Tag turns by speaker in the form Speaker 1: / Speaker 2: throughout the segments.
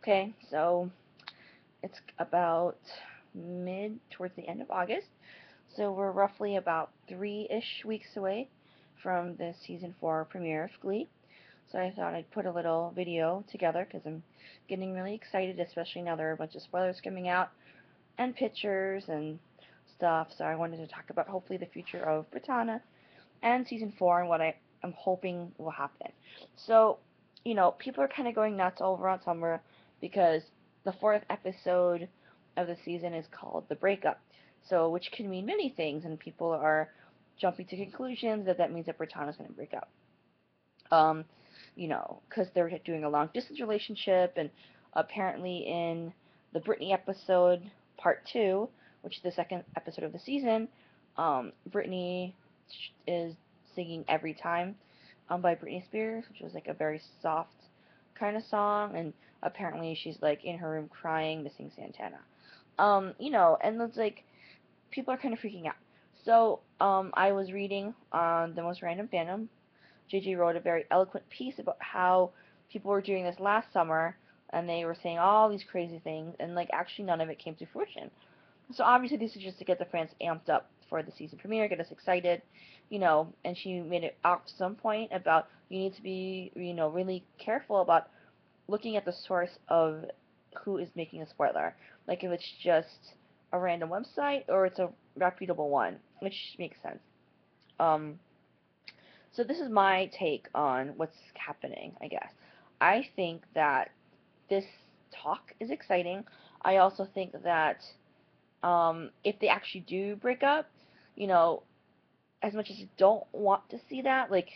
Speaker 1: Okay, so it's about mid towards the end of August. So we're roughly about 3-ish weeks away from the season 4 premiere of Glee. So I thought I'd put a little video together because I'm getting really excited, especially now there are a bunch of spoilers coming out and pictures and stuff. So I wanted to talk about hopefully the future of Brittana and season 4 and what I'm hoping will happen. So, people are kind of going nuts over on Tumblr because the fourth episode of the season is called The Breakup. So, which can mean many things, and people are jumping to conclusions that that means that Brittana's going to break up. Um, because they're doing a long distance relationship, and apparently in the Brittany episode, part 2, which is the second episode of the season, Brittany is singing Every Time by Britney Spears, which was like a very soft kind of song, and apparently she's like in her room crying, missing Santana. And it's like people are kind of freaking out. So, I was reading on the most random fandom. JJ wrote a very eloquent piece about how people were doing this last summer, and they were saying all these crazy things, and like actually none of it came to fruition. So obviously this is just to get the fans amped up for the season premiere, get us excited, and she made it at some point about you need to be, really careful about looking at the source of who is making a spoiler. Like if it's just a random website or it's a reputable one, which makes sense. Um, so this is my take on what's happening, I guess. I think that this talk is exciting. I also think that if they actually do break up, you know, as much as I don't want to see that, like,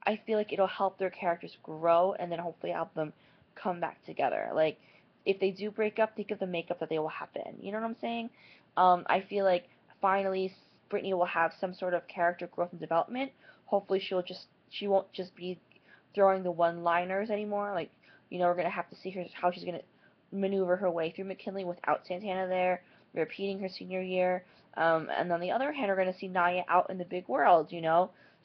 Speaker 1: I feel like it'll help their characters grow and then hopefully help them come back together. Like, if they do break up, think of the makeup that they will happen. You know what I'm saying? I feel like finally Brittany will have some sort of character growth and development. Hopefully she won't just be throwing the one-liners anymore. Like, we're gonna have to see her how she's gonna maneuver her way through McKinley without Santana there, repeating her senior year. And on the other hand, we're gonna see Naya out in the big world.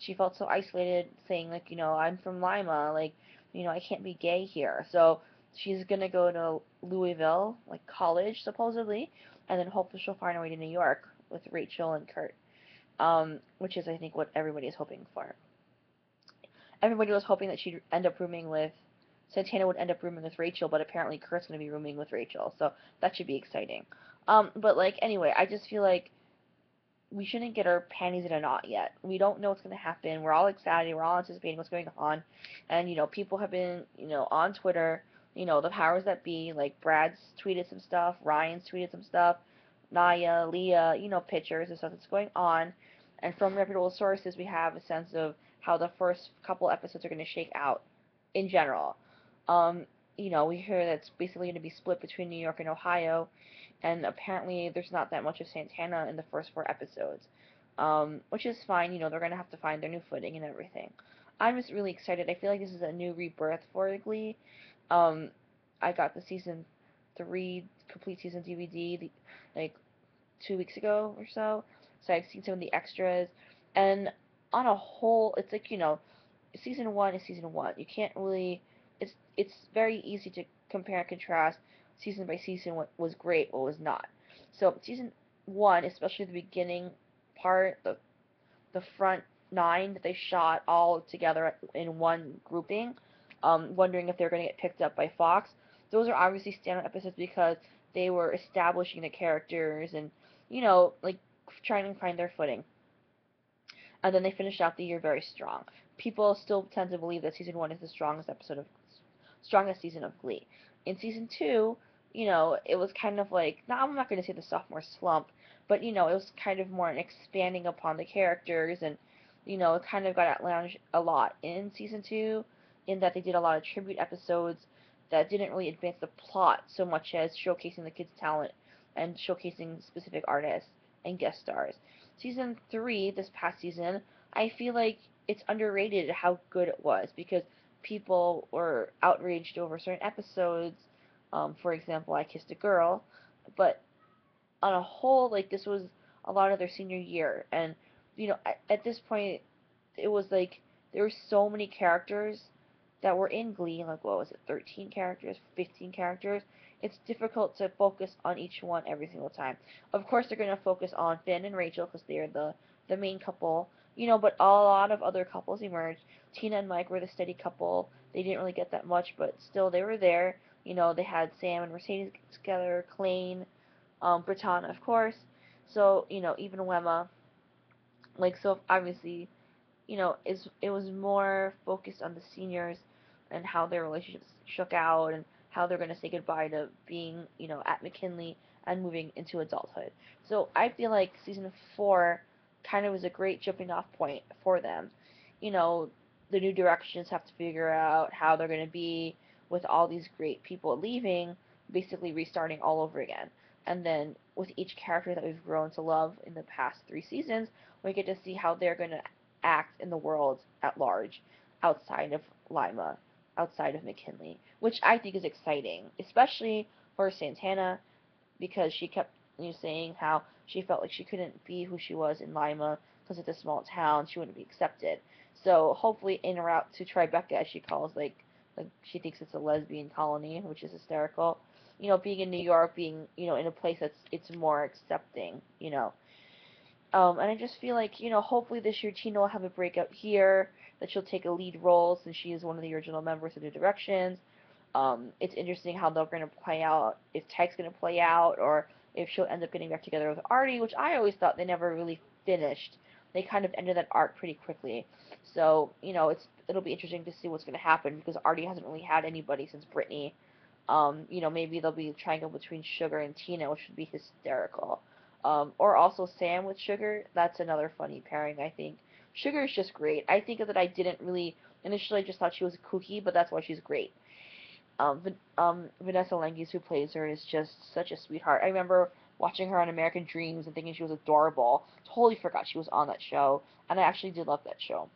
Speaker 1: She felt so isolated, saying like, I'm from Lima, like, I can't be gay here. So she's gonna go to Louisville, like college supposedly, and then hopefully she'll find her way to New York with Rachel and Kurt, which is I think what everybody is hoping for. Everybody was hoping that she'd end up rooming with Santana would end up rooming with Rachel, but apparently Kurt's gonna be rooming with Rachel, so that should be exciting. But like anyway, I just feel like we shouldn't get our panties in a knot yet. We don't know what's going to happen. We're all excited. We're all anticipating what's going on. And, people have been, on Twitter, the powers that be, like Brad's tweeted some stuff, Ryan's tweeted some stuff, Naya, Leah, pictures and stuff that's going on. And from reputable sources, we have a sense of how the first couple episodes are going to shake out in general. Um, we hear that it's basically going to be split between New York and Ohio, and apparently there's not that much of Santana in the first 4 episodes, which is fine. They're gonna have to find their new footing and everything. I'm just really excited. I feel like this is a new rebirth for Glee. Um, I got the season 3 complete season DVD like 2 weeks ago or so, so I've seen some of the extras, and on a whole, it's like season 1 is season 1. You can't really. It's very easy to compare and contrast season by season what was great, what was not. So season 1, especially the beginning part, the front 9 that they shot all together in one grouping, wondering if they're going to get picked up by Fox. Those are obviously standout episodes because they were establishing the characters and like trying to find their footing. And then they finished out the year very strong. People still tend to believe that season 1 is the strongest season of Glee. In season 2, it was kind of like, no, I'm not going to say the sophomore slump, but it was kind of more an expanding upon the characters, and it kind of got outlandish a lot in season 2, in that they did a lot of tribute episodes that didn't really advance the plot so much as showcasing the kids' talent and showcasing specific artists and guest stars. Season 3, this past season, I feel like it's underrated how good it was because people were outraged over certain episodes. For example, I Kissed a Girl, but on a whole, like this was a lot of their senior year, and at this point, it was like there were so many characters that were in Glee, like what was it, 13 characters, 15 characters, it's difficult to focus on each one every single time. Of course, they're going to focus on Finn and Rachel because they're the main couple, but a lot of other couples emerged. Tina and Mike were the steady couple. They didn't really get that much, but still they were there. They had Sam and Mercedes together, Klaine, Brittana, of course. So, even Wemma. Like, so obviously, it was more focused on the seniors and how their relationships shook out and how they're going to say goodbye to being, at McKinley and moving into adulthood. So I feel like season 4 kind of was a great jumping off point for them. You know, the new directions have to figure out how they're going to be with all these great people leaving, basically restarting all over again. And then with each character that we've grown to love in the past 3 seasons, we get to see how they're going to act in the world at large outside of Lima, outside of McKinley, which I think is exciting, especially for Santana because she kept saying how she felt like she couldn't be who she was in Lima because it's a small town, she wouldn't be accepted. So hopefully, en route to Tribeca, as she calls like she thinks it's a lesbian colony, which is hysterical. Being in New York, being in a place that's it's more accepting. And I just feel like, hopefully this year Tina will have a breakout here, that she'll take a lead role since she is one of the original members of New Directions. It's interesting how they're going to play out, if Tyke's going to play out, or if she'll end up getting back together with Artie, which I always thought they never really finished. They kind of ended that arc pretty quickly. So, it'll be interesting to see what's going to happen because Artie hasn't really had anybody since Brittany. Maybe there'll be a triangle between Sugar and Tina, which would be hysterical. Or also Sam with Sugar. That's another funny pairing, I think. Sugar is just great. I think that I didn't really initially I just thought she was kooky, but that's why she's great. Vanessa Lengies, who plays her, is just such a sweetheart. I remember watching her on American Dreams and thinking she was adorable. Totally forgot she was on that show, and I actually did love that show.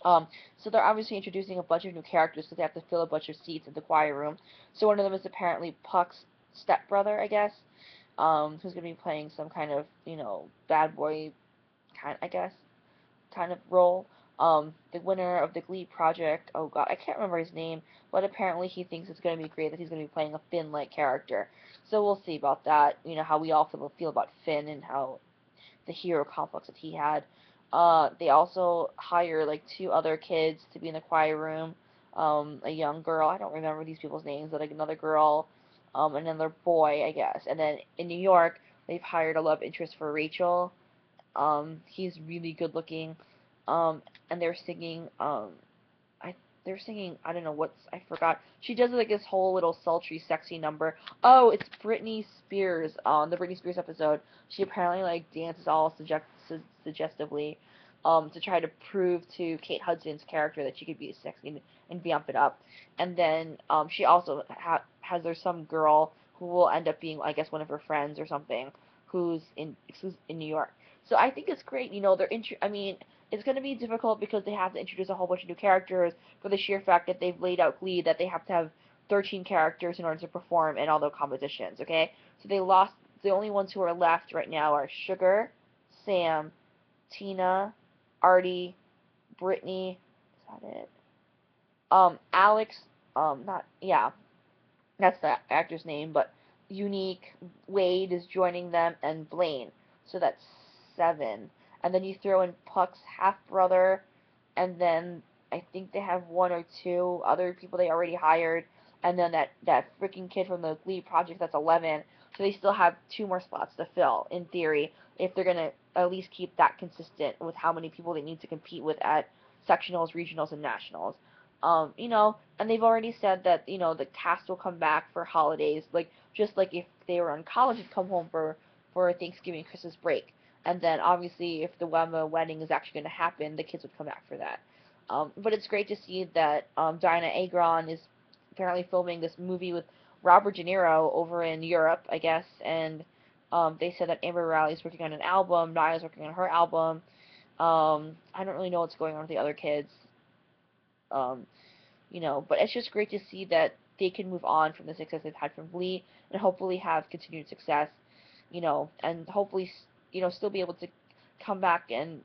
Speaker 1: Um, so they're obviously introducing a bunch of new characters because they have to fill a bunch of seats in the choir room. So one of them is apparently Puck's stepbrother, I guess, who's going to be playing some kind of, bad boy I guess, kind of role. The winner of the Glee project, oh god, I can't remember his name, but apparently he thinks it's going to be great that he's going to be playing a Finn-like character. So we'll see about that, how we all feel about Finn and how the hero complex that he had. They also hire like 2 other kids to be in the choir room. A young girl, I don't remember these people's names, but like another girl, another boy, I guess. And then in New York, they've hired a love interest for Rachel. He's really good looking. And they're singing, I they're singing, I don't know what's, I forgot. She does like this whole little sultry, sexy number. Oh, it's Britney Spears on the Britney Spears episode. She apparently like dances all suggestively, to try to prove to Kate Hudson's character that she could be sexy and vamp it up. And then she also has there's some girl who will end up being, I guess, one of her friends or something, who's in New York. So I think it's great. I mean, it's going to be difficult because they have to introduce a whole bunch of new characters for the sheer fact that they've laid out Glee that they have to have 13 characters in order to perform in all the competitions, okay? So they lost, the only ones who are left right now are Sugar, Sam, Tina, Artie, Brittany, is that it? Alex, not, yeah, that's the actor's name, but Unique, Wade is joining them, and Blaine. So that's 7. And then you throw in Puck's half brother, and then I think they have 1 or 2 other people they already hired, and then that freaking kid from the Glee project, that's 11. So they still have 2 more slots to fill in theory if they're gonna at least keep that consistent with how many people they need to compete with at sectionals, regionals, and nationals. And they've already said that, the cast will come back for holidays, like, just like if they were on college, they'd come home for Thanksgiving, Christmas break. And then, obviously, if the Wemma wedding is actually going to happen, the kids would come back for that. But it's great to see that Diana Agron is apparently filming this movie with Robert De Niro over in Europe, I guess, and they said that Amber Riley's working on an album, Nia's working on her album. I don't really know what's going on with the other kids. Um, but it's just great to see that they can move on from the success they've had from Glee and hopefully have continued success, and hopefully, still be able to come back and,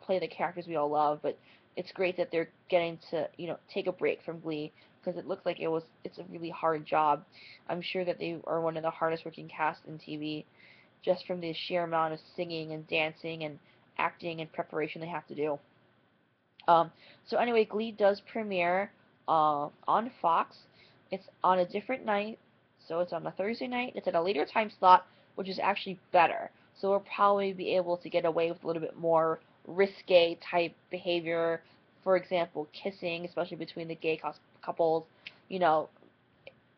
Speaker 1: play the characters we all love, but it's great that they're getting to, take a break from Glee, because it looks like it's a really hard job. I'm sure that they are one of the hardest working casts in TV, just from the sheer amount of singing and dancing and acting and preparation they have to do. Um, so anyway, Glee does premiere on Fox. It's on a different night, so it's on a Thursday night. It's at a later time slot, which is actually better. So we'll probably be able to get away with a little bit more risque type behavior. For example, kissing, especially between the gay couples. You know,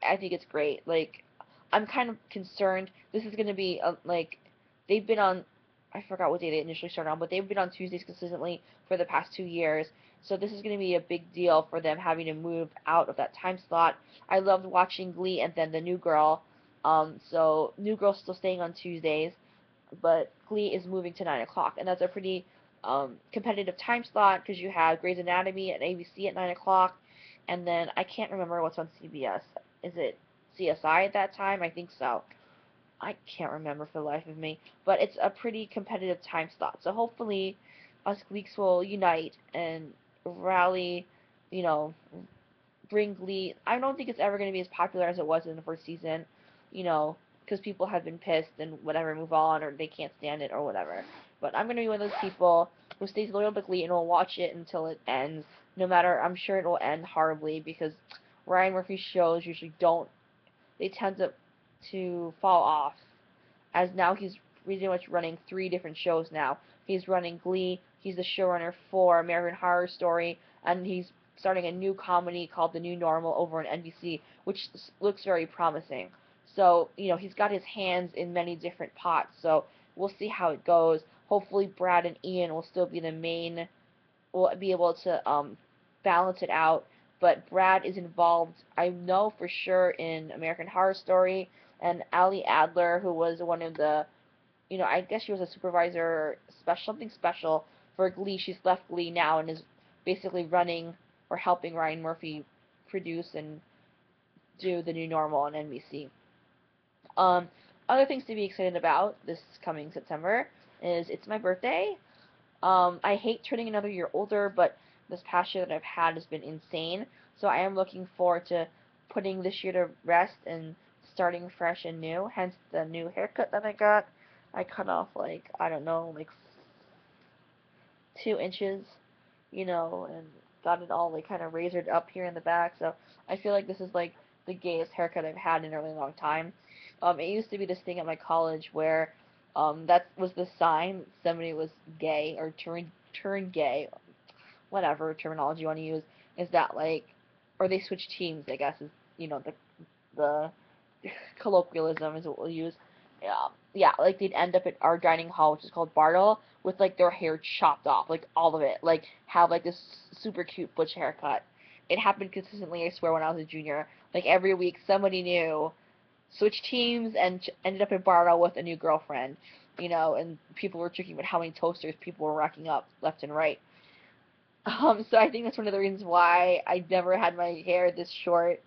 Speaker 1: I think it's great. Like, I'm kind of concerned. This is going to be like, they've been on, I forgot what day they initially started on, but they've been on Tuesdays consistently for the past 2 years. So this is going to be a big deal for them having to move out of that time slot. I loved watching Glee and then the New Girl. So New Girl's still staying on Tuesdays, but Glee is moving to 9 o'clock, and that's a pretty competitive time slot because you have Grey's Anatomy and ABC at 9 o'clock, and then I can't remember what's on CBS. Is it CSI at that time? I think so. I can't remember for the life of me, but it's a pretty competitive time slot. So hopefully, us Gleeks will unite and rally, you know, bring Glee. I don't think it's ever going to be as popular as it was in the first season, because people have been pissed and whatever, move on, or they can't stand it or whatever. But I'm going to be one of those people who stays loyal to Glee and will watch it until it ends. No matter, I'm sure it will end horribly because Ryan Murphy's shows usually don't. They tend to fall off, as now he's pretty much running 3 different shows now. He's running Glee, he's the showrunner for American Horror Story, and he's starting a new comedy called The New Normal over on NBC, which looks very promising. So, he's got his hands in many different pots, so we'll see how it goes. Hopefully Brad and Ian will still be the main, will be able to balance it out. But Brad is involved, I know for sure, in American Horror Story, and Ali Adler, who was one of the, I guess she was a supervisor, something special for Glee. She's left Glee now and is basically running or helping Ryan Murphy produce and do The New Normal on NBC. Um, Other things to be excited about this coming September is it's my birthday. I hate turning another year older, but this past year that I've had has been insane. So I am looking forward to putting this year to rest and starting fresh and new. Hence the new haircut that I got. I cut off like, I don't know, like 2 inches, and got it all like kind of razored up here in the back. So I feel like this is like the gayest haircut I've had in a really long time. It used to be this thing at my college where that was the sign somebody was gay or turned gay, whatever terminology you want to use, is that like, or they switch teams, I guess is, the colloquialism is what we'll use. Yeah, like they'd end up at our dining hall, which is called Bartle, with like their hair chopped off, like all of it, like have like this super cute butch haircut. It happened consistently, I swear, when I was a junior. Like every week, somebody new switched teams and ended up in Bartle with a new girlfriend, and people were joking about how many toasters people were racking up left and right. So I think that's one of the reasons why I never had my hair this short.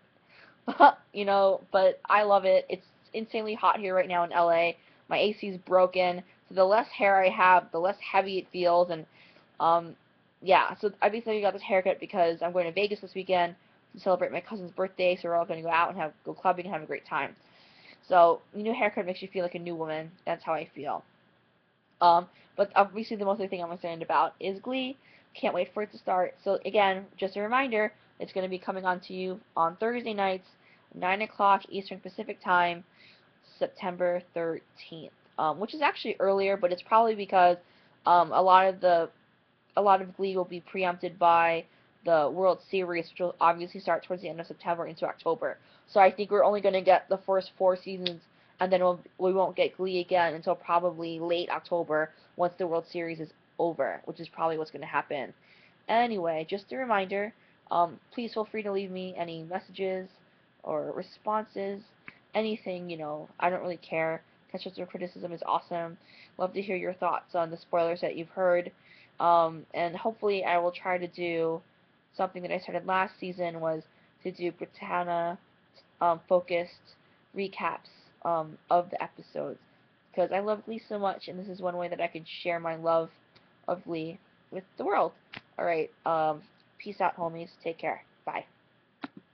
Speaker 1: But I love it. It's insanely hot here right now in LA. My AC's broken, so the less hair I have, the less heavy it feels, and yeah. So I basically got this haircut because I'm going to Vegas this weekend to celebrate my cousin's birthday, so we're all going to go out and go clubbing and have a great time. So the new haircut makes you feel like a new woman. That's how I feel. But obviously the most thing I'm excited about is Glee. Can't wait for it to start. So again, just a reminder, it's going to be coming on to you on Thursday nights, 9 o'clock Eastern Pacific Time, September 13th. Which is actually earlier, but it's probably because a lot of Glee will be preempted by the World Series, which will obviously start towards the end of September into October. So I think we're only going to get the first 4 seasons, and then we won't get Glee again until probably late October once the World Series is over, which is probably what's going to happen. Anyway, just a reminder, please feel free to leave me any messages or responses, anything, I don't really care. Constructive criticism is awesome. Love to hear your thoughts on the spoilers that you've heard. And hopefully I will try to do something that I started last season, was to do Brittana focused recaps of the episodes, because I love Glee so much, and this is one way that I can share my love of Glee with the world. Alright, peace out, homies. Take care. Bye.